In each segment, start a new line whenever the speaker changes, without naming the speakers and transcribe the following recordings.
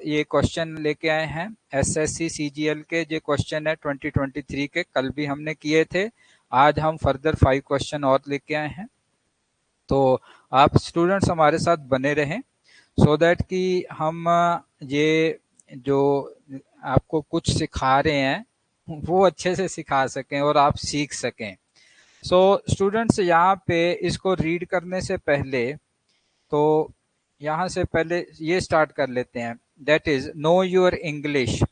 ये क्वेश्चन लेके आए हैं एसएससी सीजीएल के। जो क्वेश्चन है 2023 के, कल भी हमने किए थे। आज हम फर्दर 5 क्वेश्चन और लेके आए हैं। तो आप स्टूडेंट्स हमारे साथ बने रहें सो दैट कि हम ये जो आपको कुछ सिखा रहे हैं वो अच्छे से सिखा सकें और आप सीख सकें। सो स्टूडेंट्स, यहाँ पे इसको रीड करने से पहले तो यहाँ से पहले ये स्टार्ट कर लेते हैं। That is know your English,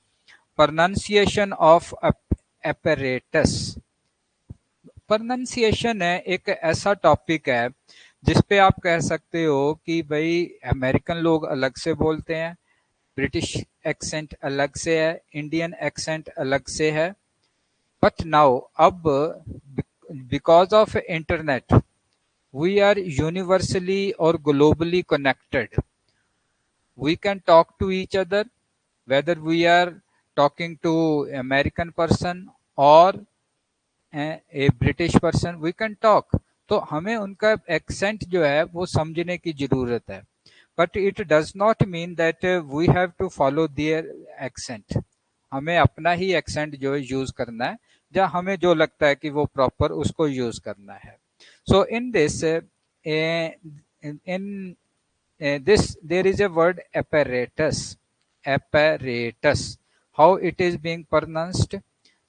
pronunciation of apparatus। Pronunciation है एक ऐसा टॉपिक है जिसपे आप कह सकते हो कि भाई अमेरिकन लोग अलग से बोलते हैं, ब्रिटिश एक्सेंट अलग से है, इंडियन एक्सेंट अलग से है। बट नाउ अब because of internet we are universally or globally connected. We can talk to each other whether we are talking to American person or a British person, we can talk। तो हमें उनका accent जो है वो समझने की जरूरत है, but it does not mean that we have to follow their accent. हमें अपना ही एक्सेंट जो है यूज करना है, या हमें जो लगता है कि वो प्रॉपर उसको यूज करना है। So in this in this there is a word apparatus। Apparatus, how it is being pronounced?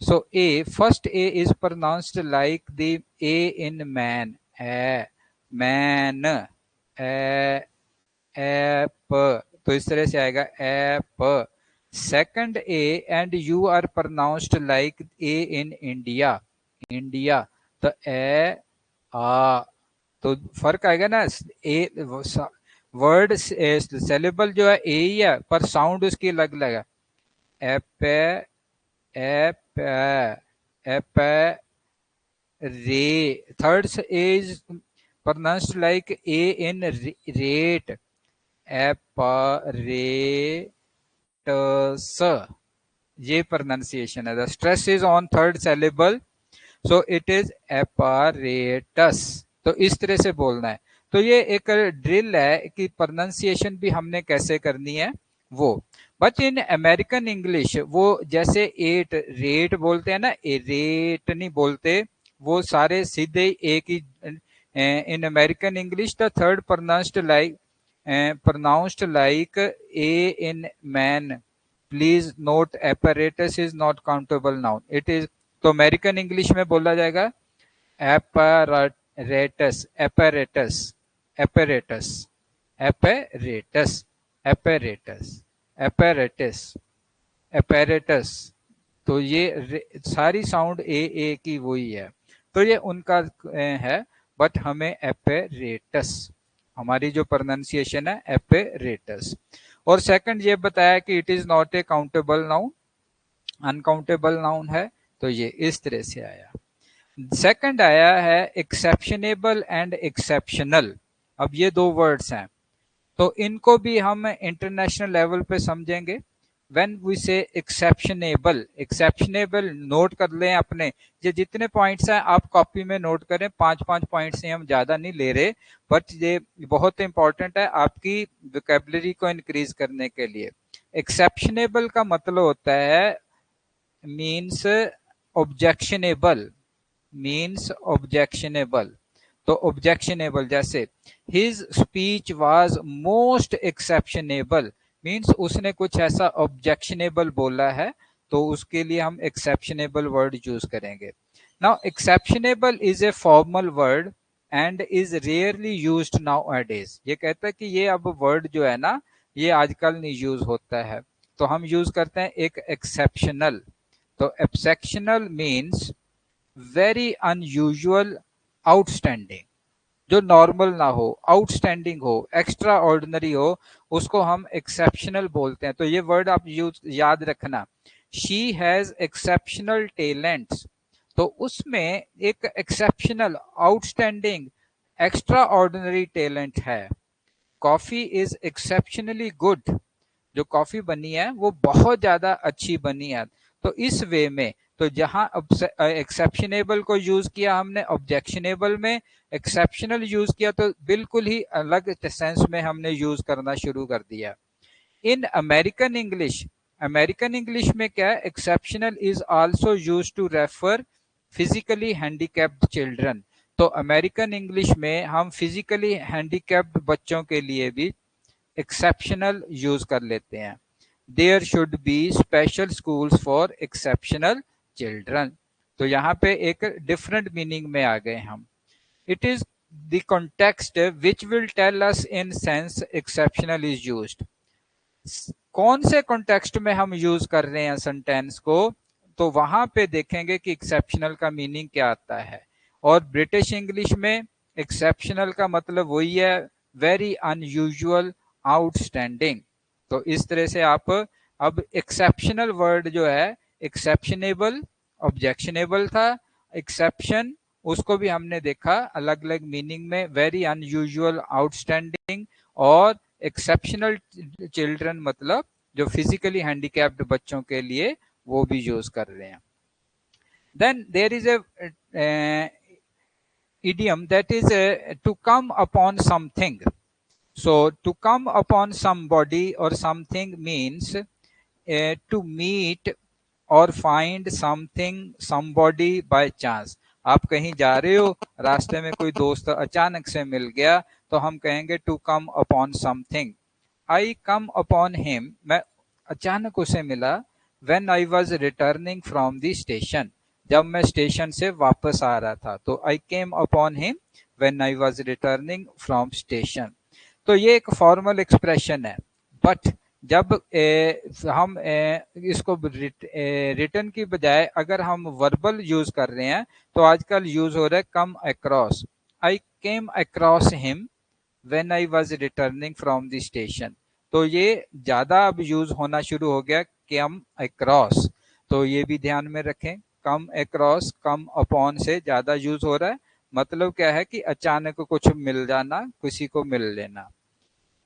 So a, first a is pronounced like the a in man, a man, a app, तो इस तरह से आएगा app। Second a and you are pronounced like a in India, India, तो a, तो फर्क आएगा ना। ए वर्ड सेलेबल जो है ए ही है, पर साउंड उसकी अलग अलग है। एप एप एप रे, third is pronounced like a in rate, apparatus, ये प्रोनाउंसिएशन है। The stress is on third saleable, so it is apparatus. तो इस तरह से बोलना है। तो ये एक ड्रिल है कि प्रोनाउंसिएशन भी हमने कैसे करनी है वो। बट इन अमेरिकन इंग्लिश वो जैसे एट रेट बोलते हैं ना, रेट नहीं बोलते, वो सारे सीधे एक ही। In American English the third pronounced like a in man। Please note apparatus is not countable noun, it is। तो अमेरिकन इंग्लिश में बोला जाएगा apparatus, apparatus, apparatus, apparatus, apparatus, apparatus, apparatus। तो ये सारी साउंड ए की वही है, तो ये उनका है। बट हमें apparatus, हमारी जो प्रोनाउंसिएशन है apparatus। और सेकंड ये बताया कि it is not a countable noun, uncountable noun है। तो ये इस तरह से आया। सेकंड आया है एक्सेप्शनेबल एंड एक्सेप्शनल। अब ये दो वर्ड्स हैं, तो इनको भी हम इंटरनेशनल लेवल पे समझेंगे। व्हेन वी से एक्सेप्शनेबल, एक्सेप्शनेबल नोट कर लें अपने। ये जितने पॉइंट्स हैं आप कॉपी में नोट करें, 5-5 पॉइंट्स से हम ज्यादा नहीं ले रहे, बट ये बहुत इंपॉर्टेंट है आपकी वोकैबुलरी को इंक्रीज करने के लिए। एक्सेप्शनेबल का मतलब होता है मीन्स ऑब्जेक्शनेबल, मीन्स ऑब्जेक्शनेबल। तो ऑब्जेक्शनेबल जैसे his speech was most exceptionable, means उसने कुछ ऐसा ऑब्जेक्शनेबल बोला है, तो उसके लिए हम एक्सेप्शनेबल वर्ड यूज करेंगे। Now exceptionable is a formal word and is rarely used nowadays. ये कहता है कि ये अब वर्ड जो है ना, ये आजकल नहीं यूज होता है, तो हम यूज करते हैं एक एक्सेप्शनल। तो exceptional means very unusual, outstanding, जो नॉर्मल ना हो, आउटस्टैंडिंग हो, एक्स्ट्रा ऑर्डिनरी हो, उसको हम एक्सेप्शनल बोलते हैं। तो ये वर्ड आप याद रखना, शी हैज एक्सेप्शनल टैलेंट्स। तो उसमें एक exceptional, outstanding, extra ordinary talent है। कॉफी इज एक्सेप्शनली गुड, जो कॉफी बनी है वो बहुत ज्यादा अच्छी बनी है। तो इस वे में, तो जहां एक्सेप्शनेबल को यूज किया हमने ऑब्जेक्शनेबल में, एक्सेप्शनल यूज किया तो बिल्कुल ही अलग सेंस में हमने यूज करना शुरू कर दिया। इन अमेरिकन इंग्लिश में क्या है, exceptional is also use to refer physically handicapped children. तो अमेरिकन इंग्लिश में हम फिजिकली हैंडीकैप्ड बच्चों के लिए भी एक्सेप्शनल यूज कर लेते हैं। There should be special schools for exceptional children. तो यहाँ पे एक डिफरेंट मीनिंग में आ गए हम। It is the context which will tell us in sense exceptional is used. कौन से कॉन्टेक्स्ट में हम यूज कर रहे हैं सेंटेंस को, तो वहां पे देखेंगे कि एक्सेप्शनल का मीनिंग क्या आता है। और ब्रिटिश इंग्लिश में एक्सेप्शनल का मतलब वही है, वेरी अनयूजुअल, आउटस्टैंडिंग। तो इस तरह से आप अब एक्सेप्शनल वर्ड जो है, एक्सेप्शनेबल, ऑब्जेक्शनेबल था, एक्सेप्शन उसको भी हमने देखा अलग अलग मीनिंग में, वेरी अनयूजुअल, आउटस्टैंडिंग, और एक्सेप्शनल चिल्ड्रन मतलब जो फिजिकली हैंडीकैप्ड बच्चों के लिए वो भी यूज कर रहे हैं। Then there is a idiom that is to come upon something. So to come upon somebody or something means to meet और find something somebody by chance। आप कहीं जा रहे हो, रास्ते में कोई दोस्त अचानक से मिल गया, तो हम कहेंगे to come upon something। I come upon him, मैं अचानक उसे मिला, when I was returning from the station, जब मैं स्टेशन से वापस आ रहा था। तो I came upon him when I was returning from station। तो ये एक फॉर्मल एक्सप्रेशन है। बट जब हम इसको रिटर्न की बजाय अगर हम वर्बल यूज कर रहे हैं, तो आजकल यूज हो रहा है come across. I came across him when I was returning from the station. तो ये ज्यादा अब यूज होना शुरू हो गया, कम अक्रॉस। तो ये भी ध्यान में रखें, कम अक्रॉस कम अपॉन से ज्यादा यूज हो रहा है। मतलब क्या है कि अचानक कुछ मिल जाना, किसी को मिल लेना।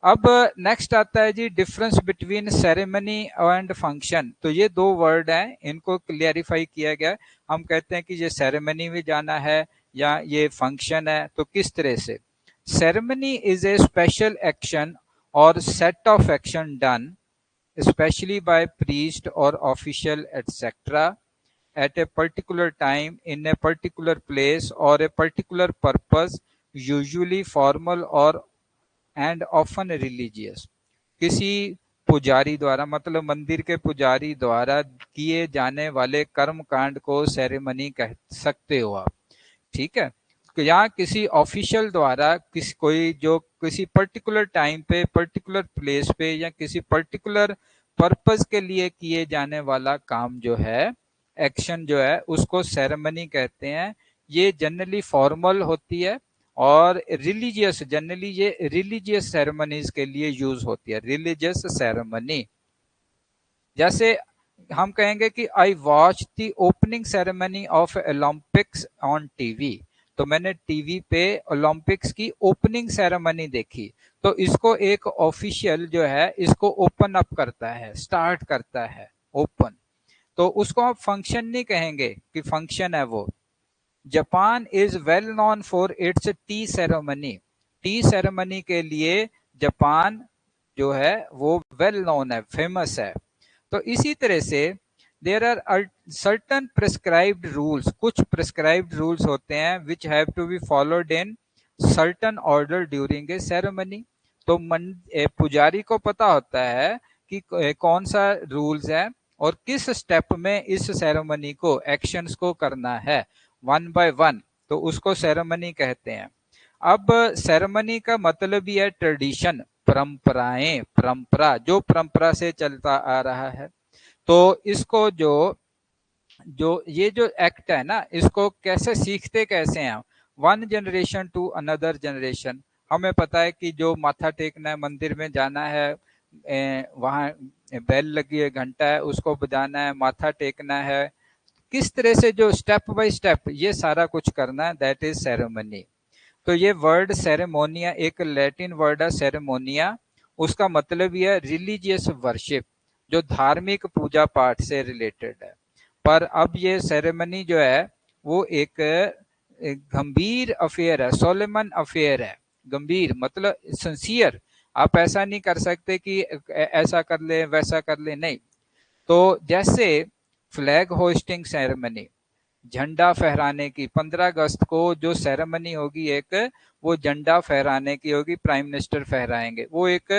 अब नेक्स्ट आता है G difference between ceremony and function. तो ये दो वर्ड हैं, इनको क्लियरिफाई किया गया। हम कहते हैं कि ये सेरेमनी में जाना है या ये फंक्शन है। तो किस तरह से, ceremony is a special action और set of action done specially by priest और official etcetera at a particular time in a particular place or a particular purpose, usually formal or and often religious। किसी पुजारी द्वारा, मतलब मंदिर के पुजारी द्वारा किए जाने वाले कर्म कांड को सेरेमनी कह सकते हो आप, ठीक है। या किसी ऑफिशियल द्वारा कोई जो किसी पर्टिकुलर टाइम पे, पर्टिकुलर प्लेस पे या किसी पर्टिकुलर पर्पस के लिए किए जाने वाला काम जो है, एक्शन जो है, उसको सेरेमनी कहते हैं। ये जनरली फॉर्मल होती है और रिलीजियस, जनरली ये रिलीजियस सेरेमनीज के लिए यूज होती है, रिलीजियस सेरेमनी। जैसे हम कहेंगे कि I watch the opening ceremony of Olympics on TV. तो मैंने टीवी पे ओलंपिक्स की ओपनिंग सेरेमनी देखी। तो इसको एक ऑफिशियल जो है इसको ओपन अप करता है, स्टार्ट करता है, ओपन। तो उसको आप फंक्शन नहीं कहेंगे कि फंक्शन है वो। Japan is well known for its T ceremony. T ceremony के लिए जापान जो है वो वेल नोन है, फेमस है। तो इसी तरह से there are certain prescribed rules, कुछ प्रिस्क्राइब्ड रूल्स होते हैं which have to be followed in certain order during a ceremony. तो पुजारी को पता होता है कि कौन सा रूल्स है और किस स्टेप में इस सेरेमनी को, एक्शंस को करना है, वन बाय वन। तो उसको सेरेमनी कहते हैं। अब सेरेमनी का मतलब ही है ट्रेडिशन, परंपराएं, परंपरा, जो परंपरा से चलता आ रहा है। तो इसको जो ये जो एक्ट है ना, इसको कैसे सीखते कैसे हैं, one generation to another generation. हमें पता है कि जो माथा टेकना है, मंदिर में जाना है, वहां बेल लगी है, घंटा है, उसको बजाना है, माथा टेकना है, किस तरह से जो स्टेप बाय स्टेप ये सारा कुछ करना है, दैट इज सेरेमनी। तो ये वर्ड सेरेमोनिया एक लैटिन वर्ड है, सेरेमोनिया, उसका मतलब ही है रिलीजियस वर्शिप, जो धार्मिक पूजा पाठ से रिलेटेड है। पर अब ये सेरेमनी जो है वो एक गंभीर अफेयर है, सोलेमन अफेयर है। गंभीर मतलब सिंसियर, आप ऐसा नहीं कर सकते कि ऐसा कर ले वैसा कर ले, नहीं। तो जैसे फ्लैग होस्टिंग सेरेमनी, झंडा फहराने की 15 अगस्त को जो सेरेमनी होगी एक, वो झंडा फहराने की होगी, प्राइम मिनिस्टर फहराएंगे। वो एक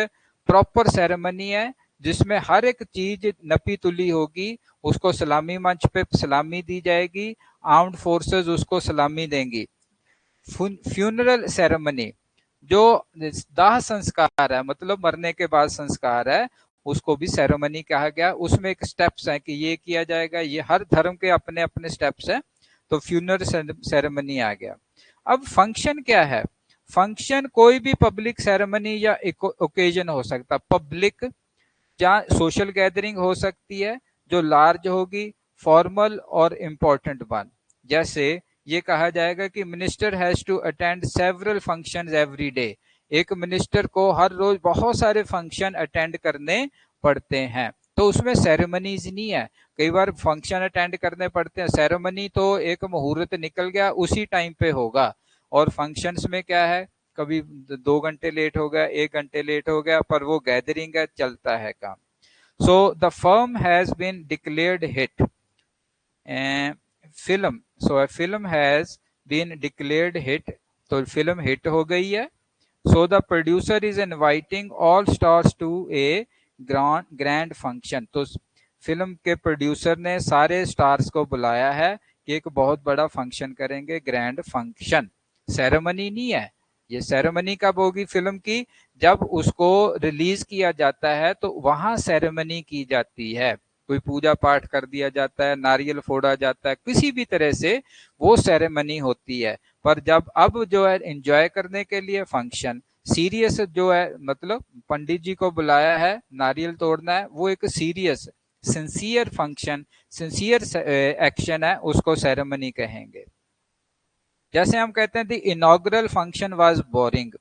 प्रॉपर सेरेमनी है जिसमें हर एक चीज नपी तुली होगी। उसको सलामी मंच पे सलामी दी जाएगी, आर्म्ड फोर्सेस उसको सलामी देंगी। फ्यूनरल सेरेमनी, जो दाह संस्कार है, मतलब मरने के बाद संस्कार है, उसको भी सेरेमनी कहा गया। उसमें एक स्टेप्स है कि ये किया जाएगा, ये हर धर्म के अपने अपने स्टेप्स हैं। तो फ्यूनरल सेरेमनी आ गया। अब फंक्शन क्या है? फंक्शन कोई भी पब्लिक सेरेमनी या ओकेजन हो सकता, पब्लिक जहाँ सोशल गैदरिंग हो सकती है जो लार्ज होगी, फॉर्मल और इम्पोर्टेंट वन। जैसे ये कहा जाएगा कि minister has to attend several functions every day. एक मिनिस्टर को हर रोज बहुत सारे फंक्शन अटेंड करने पड़ते हैं। तो उसमें सेरेमनीज नहीं है। कई बार फंक्शन अटेंड करने पड़ते हैं, सेरेमनी तो एक मुहूर्त निकल गया उसी टाइम पे होगा। और फंक्शंस में क्या है, कभी 2 घंटे लेट हो गया, 1 घंटे लेट हो गया, पर वो गैदरिंग है, चलता है काम। So the firm has been declared hit film. So a film has been declared hit, तो फिल्म हिट हो गई है। So the producer is inviting all stars to a grand function. तो फिल्म के प्रोड्यूसर ने सारे स्टार्स को बुलाया है कि एक बहुत बड़ा फंक्शन करेंगे, ग्रैंड फंक्शन। सेरेमनी नहीं है। ये सेरेमनी कब होगी फिल्म की? जब उसको रिलीज किया जाता है तो वहां सेरेमनी की जाती है। कोई पूजा पाठ कर दिया जाता है, नारियल फोड़ा जाता है, किसी भी तरह से वो सेरेमनी होती है। पर जब अब जो है एंजॉय करने के लिए फंक्शन, सीरियस जो है, मतलब पंडित जी को बुलाया है, नारियल तोड़ना है, वो एक serious sincere function, sincere action है, उसको सेरेमनी कहेंगे। जैसे हम कहते हैं the inaugural function was boring.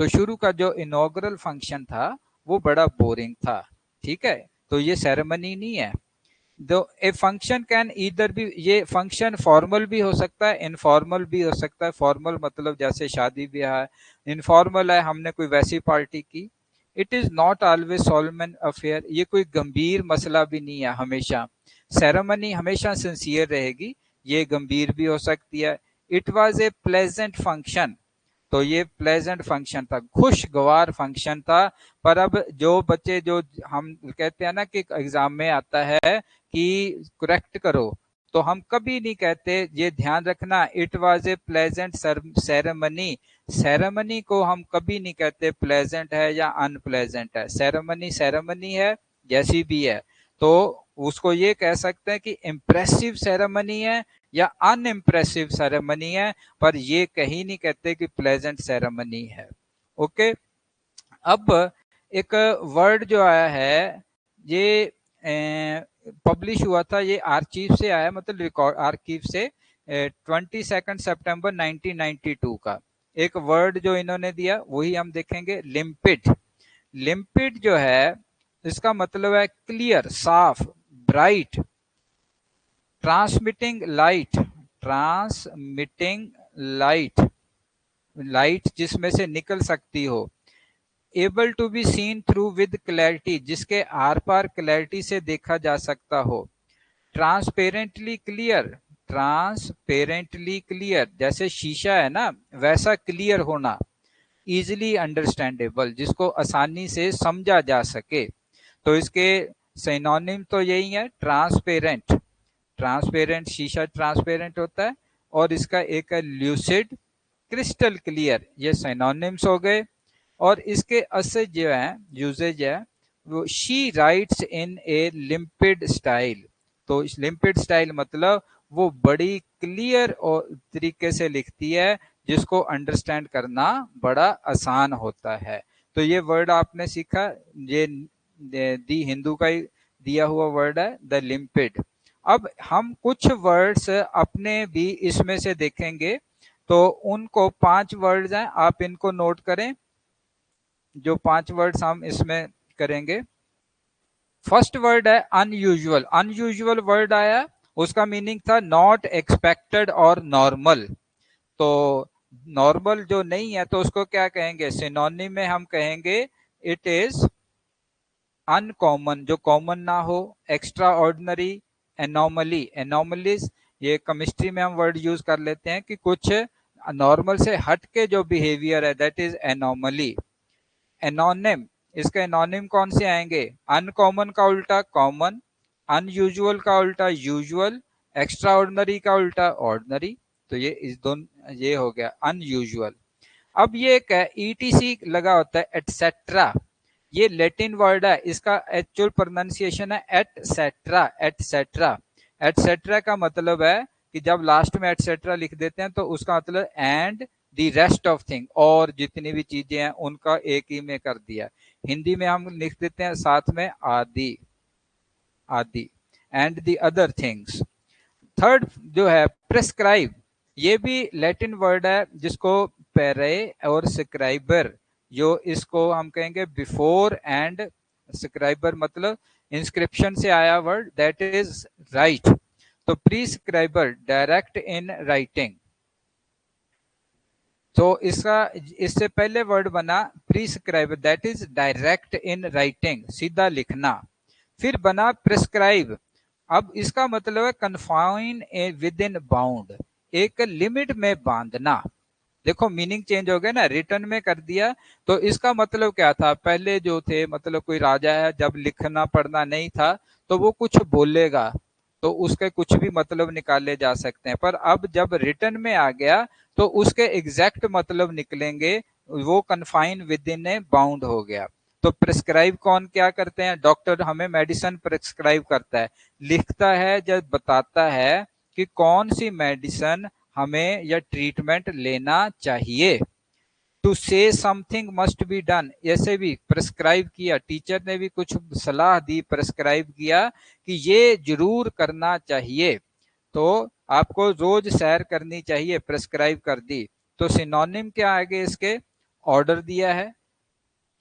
तो शुरू का जो इनॉग्रल फंक्शन था वो बड़ा बोरिंग था। ठीक है, तो ये सेरेमनी नहीं है। दो a function can either be, ये फंक्शन फॉर्मल भी हो सकता है, इनफॉर्मल भी हो सकता है। फॉर्मल मतलब जैसे शादी ब्याह है, इनफॉर्मल है हमने कोई वैसी पार्टी की। It is not always Solomon affair, ये कोई गंभीर मसला भी नहीं है हमेशा। सेरेमनी हमेशा सिंसियर रहेगी, ये गंभीर भी हो सकती है। It was a pleasant function, तो ये प्लेजेंट फंक्शन था, खुशगवार फंक्शन था। पर अब जो बच्चे, जो हम कहते हैं ना कि एग्जाम में आता है कि करेक्ट करो, तो हम कभी नहीं कहते, ये ध्यान रखना, it was a pleasant ceremony. Ceremony को हम कभी नहीं कहते प्लेजेंट है या अनप्लेजेंट है। सेरेमनी सेरेमनी है, जैसी भी है। तो उसको ये कह सकते हैं कि इम्प्रेसिव सेरेमनी है या अनइम्प्रेसिव सेरेमनी है, पर ये कहीं नहीं कहते कि प्लेजेंट सेरेमनी है। ओके। अब एक वर्ड जो आया है, ये पब्लिश हुआ था, ये आर्चीव से आया, मतलब रिकॉर्ड आर्कीव से 22 सितंबर 1992 का एक वर्ड जो इन्होंने दिया, वही हम देखेंगे। लिम्पिड। लिम्पिड जो है, इसका मतलब है क्लियर, साफ, bright, transmitting light, transmitting light, light जिसमें से निकल सकती हो। Able to be seen through with clarity, जिसके आर पार क्लैरिटी से देखा जा सकता हो। ट्रांसपेरेंटली क्लियर, ट्रांसपेरेंटली क्लियर, जैसे शीशा है ना वैसा क्लियर होना। इजिली अंडरस्टैंडेबल, जिसको आसानी से समझा जा सके। तो इसके सिनोनिम तो यही है, ट्रांसपेरेंट। ट्रांसपेरेंट, शीशा ट्रांसपेरेंट होता है। और इसका एक है ल्यूसिड, क्रिस्टल क्लियर, ये सिनोनिम्स हो गए। और इसके असर जो है, यूजेज है, वो she writes in A लिम्पिड style. तो लिम्पिड स्टाइल मतलब वो बड़ी क्लियर और तरीके से लिखती है, जिसको अंडरस्टैंड करना बड़ा आसान होता है। तो ये वर्ड आपने सीखा, ये दी हिंदू का ही दिया हुआ वर्ड है, द लिम्पिड। अब हम कुछ वर्ड्स अपने भी इसमें से देखेंगे। तो उनको 5 वर्ड्स हैं, आप इनको नोट करें, जो 5 वर्ड्स हम इसमें करेंगे। फर्स्ट वर्ड है अनयूजुअल। अनयूजुअल वर्ड आया, उसका मीनिंग था नॉट एक्सपेक्टेड और नॉर्मल। तो नॉर्मल जो नहीं है तो उसको क्या कहेंगे, सिनोनिम में हम कहेंगे इट इज अनकॉमन, जो कॉमन ना हो, एक्स्ट्रा ऑर्डिनरी, एनॉमली, एनॉमलीज ये केमिस्ट्री में हम वर्ड यूज कर लेते हैं कि कुछ नॉर्मल से हट के जो बिहेवियर है, दैट इज एनॉमली। एनोनिम, इसके एनोनिम कौन से आएंगे? अनकॉमन का उल्टा कॉमन, अनयूजुअल का उल्टा यूजुअल, एक्स्ट्रा ऑर्डिनरी का उल्टा ऑर्डिनरी। तो ये इस दोनों, ये हो गया अनयूजुअल। अब ये एक ईटीसी लगा होता है, एटसेट्रा, ये लैटिन वर्ड है, इसका एक्चुअल प्रोनाउंसिएशन है एटसेट्रा, एटसेट्रा। एटसेट्रा का मतलब है कि जब लास्ट में एटसेट्रा लिख देते हैं तो उसका मतलब and the rest of thing, और जितनी भी चीजें हैं उनका एक ही में कर दिया। हिंदी में हम लिख देते हैं साथ में आदि, आदि, and the other things. Third जो है प्रेस्क्राइब, ये भी लैटिन वर्ड है जिसको पेरे और स्क्राइबर, जो इसको हम कहेंगे बिफोर एंड स्क्राइबर, मतलब इंस्क्रिप्शन से आया वर्ड, दैट इज राइट। तो प्रीस्क्राइबर डायरेक्ट इन राइटिंग, तो इसका इससे पहले वर्ड बना prescribe, that is direct in writing, सीधा लिखना। फिर बना प्रिस्क्राइब, अब इसका मतलब है confine a within bound, एक लिमिट में बांधना। देखो मीनिंग चेंज हो गया ना, रिटर्न में कर दिया। तो इसका मतलब क्या था, पहले जो थे मतलब कोई राजा है, जब लिखना पढ़ना नहीं था तो वो कुछ बोलेगा तो उसके कुछ भी मतलब निकाले जा सकते हैं, पर अब जब रिटर्न में आ गया तो उसके एग्जैक्ट मतलब निकलेंगे, वो confine with in A bound हो गया। तो प्रिस्क्राइब कौन क्या करते हैं? डॉक्टर हमें मेडिसिन प्रिस्क्राइब करता है, लिखता है, जब बताता है कि कौन सी मेडिसिन हमें या ट्रीटमेंट लेना चाहिए। टू से समथिंग मस्ट बी डन, ऐसे भी प्रिस्क्राइब किया, टीचर ने भी कुछ सलाह दी, प्रिस्क्राइब किया कि ये जरूर करना चाहिए, तो आपको रोज सैर करनी चाहिए, प्रिस्क्राइब कर दी। तो सिनोनिम क्या आगे इसके? ऑर्डर दिया है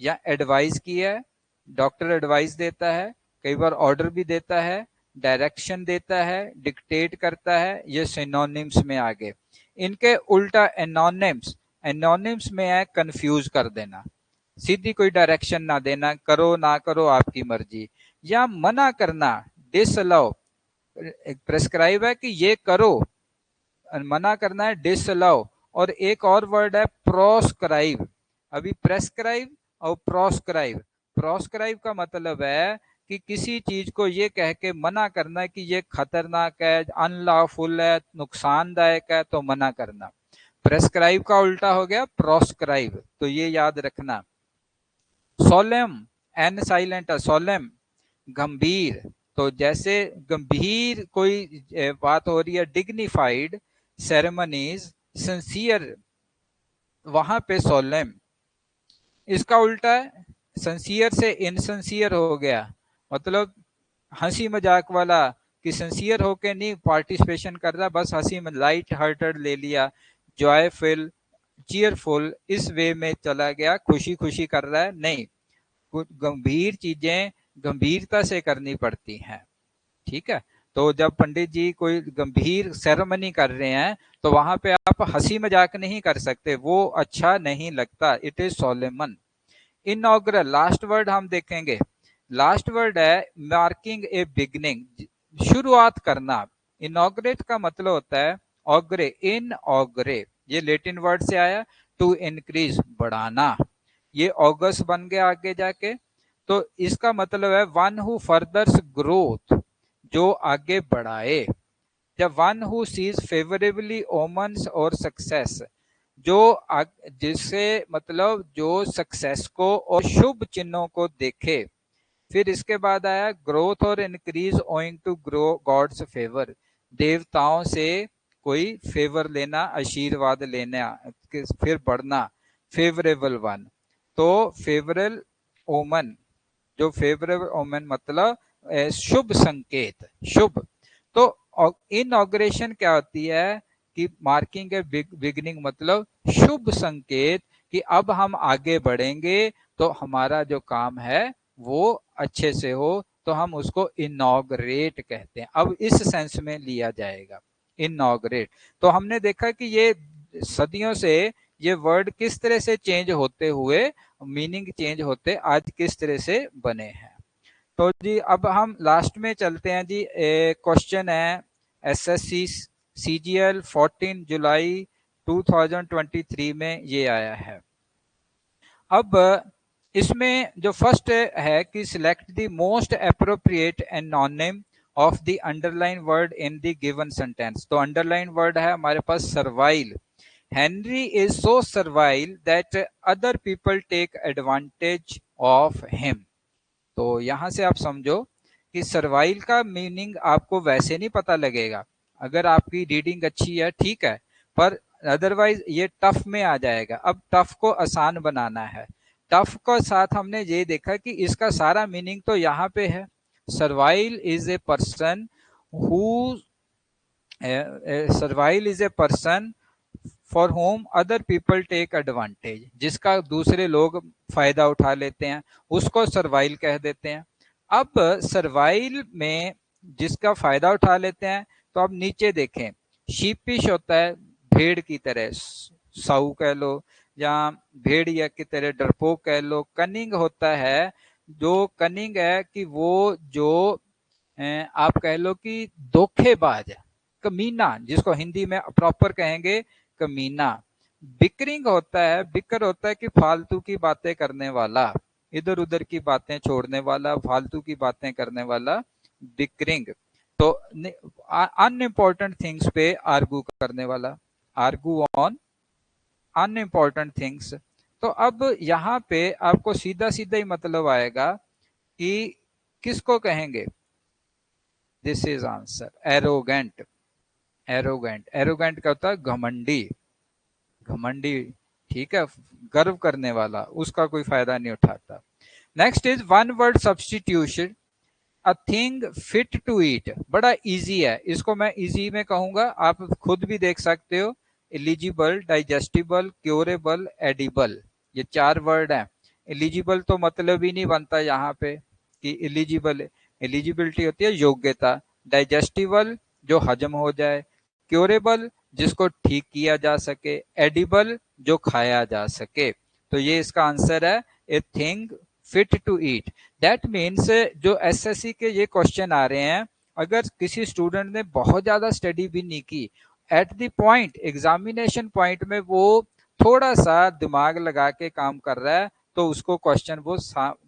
या एडवाइस किया है, डॉक्टर एडवाइस देता है, कई बार ऑर्डर भी देता है, डायरेक्शन देता है, डिक्टेट करता है, ये सिनोनिम्स में आ गए। इनके उल्टा एनोनिम्स, एनोनिम्स में है कंफ्यूज कर देना, सीधी कोई डायरेक्शन ना देना, करो ना करो आपकी मर्जी, या मना करना, डिसअलाउ। प्रेस्क्राइब है कि ये करो, मना करना है डिसअलाउ। और एक और वर्ड है प्रोस्क्राइब, अभी प्रेस्क्राइब और प्रोस्क्राइब। प्रोस्क्राइब का मतलब है कि किसी चीज को ये कह के मना करना है कि ये खतरनाक है, अनलॉफुल है, नुकसानदायक है, तो मना करना। प्रेस्क्राइब का उल्टा हो गया प्रोस्क्राइब, तो ये याद रखना। सोलेम, एन साइलेंट है, सोलेम गंभीर, तो जैसे गंभीर कोई बात हो रही है, डिग्निफाइड सेरेमनीज, सिंसियर, वहां पे सोलेम। इसका उल्टा है सिंसियर से इनसिंसियर हो गया, मतलब हंसी मजाक वाला, कि सिंसियर होके नहीं पार्टिसिपेशन कर रहा, बस हंसी में लाइट हार्टेड ले लिया, जॉयफुल, चीयरफुल, इस वे में चला गया, खुशी खुशी कर रहा है, नहीं, कुछ गंभीर चीजें गंभीरता से करनी पड़ती हैं। ठीक है, तो जब पंडित जी कोई गंभीर सेरेमनी कर रहे हैं तो वहां पे आप हंसी मजाक नहीं कर सकते, वो अच्छा नहीं लगता, इट इज सोलेमन। इनऑग्रल, लास्ट वर्ड हम देखेंगे, लास्ट वर्ड है मार्किंग ए बिगनिंग, शुरुआत करना। इनॉग्रेट का मतलब होता है ऑग्रे, इन ऑग्रे, ये लेटिन वर्ड से आया, टू इंक्रीज, बढ़ाना, ये ऑगस्ट बन गया आगे जाके। तो इसका मतलब है वन हु फर्दर्स ग्रोथ, जो आगे बढ़ाए। जब one who seize favourably omens और सक्सेस, जो जिससे मतलब जो सक्सेस को और शुभ चिन्हों को देखे। फिर इसके बाद आया ग्रोथ और increase owing to grow god's favour, देवताओं से कोई फेवर लेना, आशीर्वाद लेना, फिर बढ़ना, फेवरेबल वन। तो फेवरेबल ओमन, जो फेवरेबल ओमन मतलब शुभ संकेत, शुभ। तो इनॉग्रेशन क्या होती है कि मार्किंग ए बिगनिंग, मतलब शुभ संकेत कि अब हम आगे बढ़ेंगे, तो हमारा जो काम है वो अच्छे से हो, तो हम उसको इनॉग्रेट कहते हैं। अब इस सेंस में लिया जाएगा इनॉग्रेट। तो हमने देखा कि ये सदियों से ये वर्ड किस तरह से चेंज होते हुए, मीनिंग चेंज होते आज किस तरह से बने हैं। तो जी अब हम लास्ट में चलते हैं जी। क्वेश्चन है एसएससी सीजीएल 14 जुलाई 2023 में ये आया है। अब इसमें जो फर्स्ट है कि सिलेक्ट द मोस्ट अप्रोप्रिएट एनोनिम of the underline word in the given sentence. तो अंडरलाइन वर्ड है हमारे पास servile. Henry is so servile that other people take advantage of him. तो यहां से आप समझो कि सर्वाइल का मीनिंग आपको वैसे नहीं पता लगेगा, अगर आपकी रीडिंग अच्छी है ठीक है, पर अदरवाइज ये टफ में आ जाएगा। अब टफ को आसान बनाना है। टफ को साथ हमने ये देखा कि इसका सारा मीनिंग तो यहाँ पे है। Servile is a person who servile is a person for whom other people take advantage, जिसका दूसरे लोग फायदा उठा लेते हैं उसको सर्वाइल कह देते हैं। अब सर्वाइल में जिसका फायदा उठा लेते हैं, तो अब नीचे देखें, शीपिश होता है भेड़ की तरह, साऊ कह लो या भेड़िया की तरह डरपोक कह लो। कनिंग होता है, जो कनिंग है कि वो जो आप कह लो कि धोखेबाज है, कमीना, जिसको हिंदी में प्रॉपर कहेंगे कमीना। बिकरिंग होता है, बिकर होता है कि फालतू की बातें करने वाला, इधर उधर की बातें छोड़ने वाला, फालतू की बातें करने वाला बिकरिंग। तो अनइम्पोर्टेंट थिंग्स पे आर्गू करने वाला, आर्गू ऑन अनइम्पोर्टेंट थिंग्स। तो अब यहाँ पे आपको सीधा सीधा ही मतलब आएगा कि किसको कहेंगे। This is answer arrogant. Arrogant, arrogant का होता है घमंडी, घमंडी, ठीक है, गर्व करने वाला, उसका कोई फायदा नहीं उठाता। Next is one word substitution, a thing fit to eat. बड़ा इजी है, इसको मैं इजी में कहूंगा, आप खुद भी देख सकते हो। एलिजिबल, डाइजेस्टिबल, क्योरेबल, एडिबल, ये चार वर्ड हैं। एलिजिबल तो मतलब ही नहीं बनता यहाँ पे कि एलिजिबल, एलिजिबिलिटी होती है योग्यता। डाइजेस्टिबल जो हजम हो जाए, क्योरेबल जिसको ठीक किया जा सके, एडिबल जो खाया जा सके। तो ये इसका आंसर है, a thing fit to eat. That means जो एसएससी के ये क्वेश्चन आ रहे हैं, अगर किसी स्टूडेंट ने बहुत ज्यादा स्टडी भी नहीं की, at the point examination point में वो थोड़ा सा दिमाग लगा के काम कर रहा है, तो उसको क्वेश्चन वो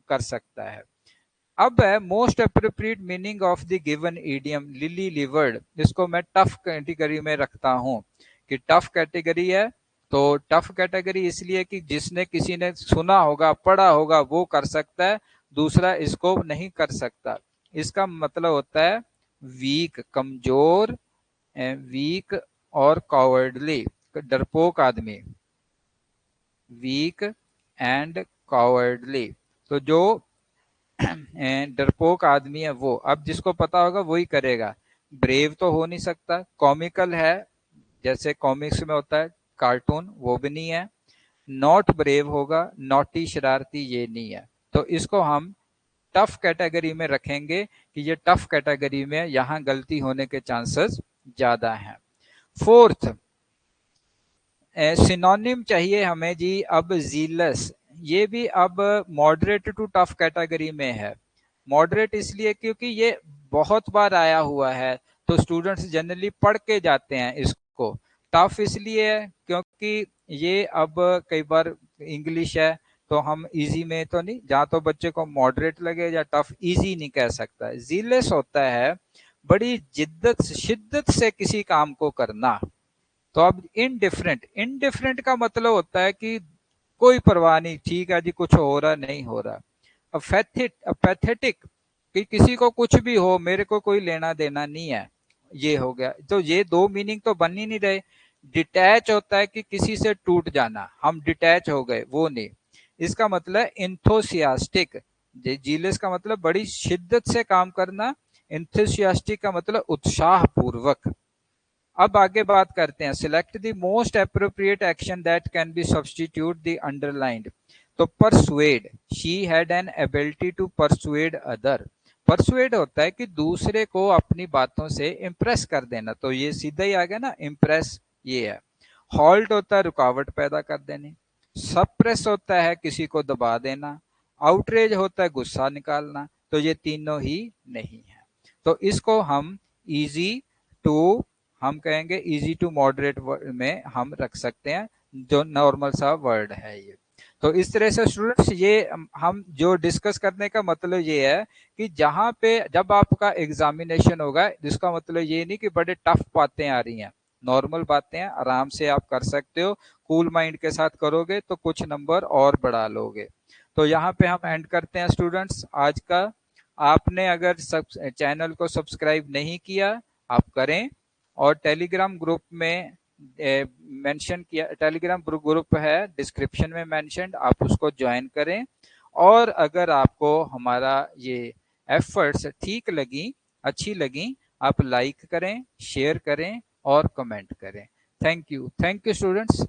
कर सकता है। अब है most appropriate meaning of the given idiom lily livered. इसको मैं टफ कैटेगरी में रखता हूं कि टफ कैटेगरी है। तो टफ कैटेगरी इसलिए कि जिसने किसी ने सुना होगा, पढ़ा होगा, वो कर सकता है, दूसरा इसको नहीं कर सकता। इसका मतलब होता है वीक, कमजोर, वीक और कॉवर्डली, डरपोक आदमी, वीक एंड कॉवर्डली। तो जो डरपोक आदमी है वो, अब जिसको पता होगा वही करेगा। ब्रेव तो हो नहीं सकता, कॉमिकल है जैसे कॉमिक्स में होता है कार्टून, वो भी नहीं है। नॉट ब्रेव होगा, नॉटी शरारती ये नहीं है। तो इसको हम टफ कैटेगरी में रखेंगे कि ये टफ कैटेगरी में, यहाँ गलती होने के चांसेस ज्यादा हैं। फोर्थ सिनोनिम चाहिए हमें जी। अब जीलस, ये भी अब मॉडरेट टू टफ कैटेगरी में है। मॉडरेट इसलिए क्योंकि ये बहुत बार आया हुआ है, तो स्टूडेंट्स जनरली पढ़ के जाते हैं इसको। टफ इसलिए है क्योंकि ये अब कई बार इंग्लिश है, तो हम इजी में तो नहीं, जहाँ तो बच्चे को मॉडरेट लगे या टफ, इजी नहीं कह सकता। जीलस होता है बड़ी जिद्दत शिद्दत से किसी काम को करना। तो अब इनडिफरेंट, इनडिफरेंट का मतलब होता है कि कोई परवाह नहीं, ठीक है जी, कुछ हो रहा नहीं हो रहा। पैथेटिक कि किसी को कुछ भी हो, मेरे को कोई लेना देना नहीं है, ये हो गया। तो ये दो मीनिंग तो बन ही नहीं रहे। डिटैच होता है कि किसी से टूट जाना, हम डिटैच हो गए, वो नहीं। इसका मतलब इंथोसियास्टिक, जीलस का मतलब बड़ी शिद्दत से काम करना, इंथोसियास्टिक का मतलब उत्साह पूर्वक। अब आगे बात करते हैं, select the most appropriate action that can be substitute the underlined. तो persuade, she had an ability to persuade other. Persuade होता है कि दूसरे को अपनी बातों से इंप्रेस कर देना, तो ये सीधा ही आ गया ना, इंप्रेस ये है। हॉल्ट होता है रुकावट पैदा कर देने, सप्रेस होता है किसी को दबा देना, आउटरेज होता है गुस्सा निकालना। तो ये तीनों ही नहीं है। तो इसको हम इजी टू, हम कहेंगे इजी टू मॉडरेट में हम रख सकते हैं, जो नॉर्मल सा वर्ड है ये। तो इस तरह से स्टूडेंट्स ये हम जो डिस्कस करने का मतलब ये है कि जहाँ पे जब आपका एग्जामिनेशन होगा, जिसका मतलब ये नहीं कि बड़े टफ बातें आ रही हैं, नॉर्मल बातें हैं, आराम से आप कर सकते हो, कूल माइंड के साथ करोगे तो कुछ नंबर और बढ़ा लोगे। तो यहाँ पे हम एंड करते हैं स्टूडेंट्स आज का। आपने अगर चैनल को सब्सक्राइब नहीं किया, आप करें, और टेलीग्राम ग्रुप में मेंशन किया, टेलीग्राम ग्रुप है डिस्क्रिप्शन में मेंशन, आप उसको ज्वाइन करें। और अगर आपको हमारा ये एफर्ट्स ठीक लगी, अच्छी लगी, आप लाइक करें, शेयर करें और कमेंट करें। Thank you students.